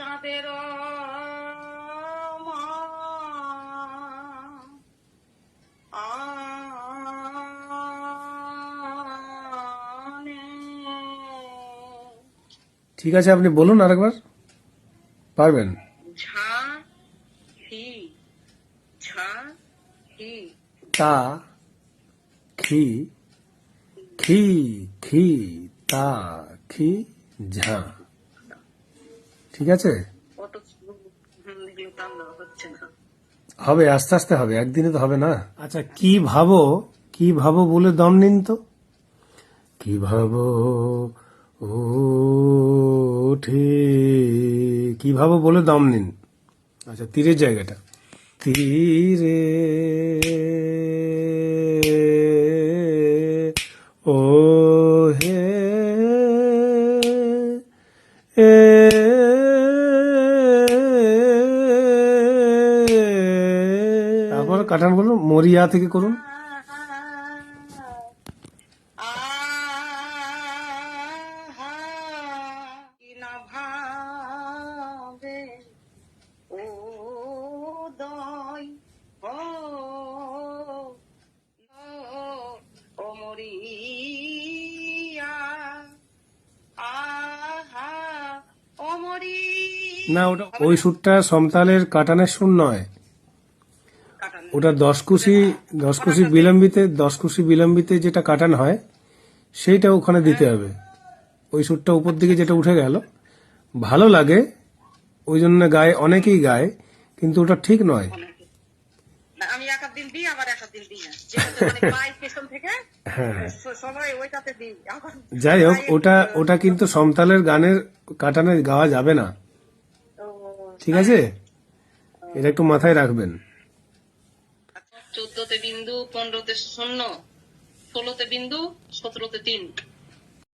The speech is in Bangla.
চাঁদের ঠিক আছে, আপনি বলুন আরেকবার, পারবেন? ঝা হি ঝা হি তা খি খি খি তা খি ঝা। ঠিক আছে, অত লিখলাম না, হচ্ছে না। হবে, আস্তে আস্তে হবে, একদিনে তো হবে না। আচ্ছা, কি ভাবো বলে দম নিন তো। কি ভাবো ওঠে, কি ভাবো বলে দম নিন। আচ্ছা, তীরের জায়গাটা। তীরে ও হে এ তারপর কাটান বলুন, মরিয়া থেকে করুন। না, ওটা ওই সুরটা সমতালের কাটানের সুর নয়, ওটা দশ কুশি বিলম্বিতে যেটা কাটান হয় সেইটা ওখানে দিতে হবে। ওই সুরটা উপর দিকে যেটা উঠে গেল ভালো লাগে, ওই জন্য গায়ে, অনেকেই গায়, কিন্তু ওটা ঠিক নয়। আমি এক দিন দিই, আবার এক দিন দিই না, পাই পেছন থেকে সবাই ওইটাতে দিই। যাই হোক, ওটা কিন্তু সমতালের গানের কাটানে গাওয়া যাবে না, ঠিক আছে? এটা একটু মাথায় রাখবেন। 14তে বিন্দু, 15তে শূন্য, 16তে বিন্দু, 17তে 3।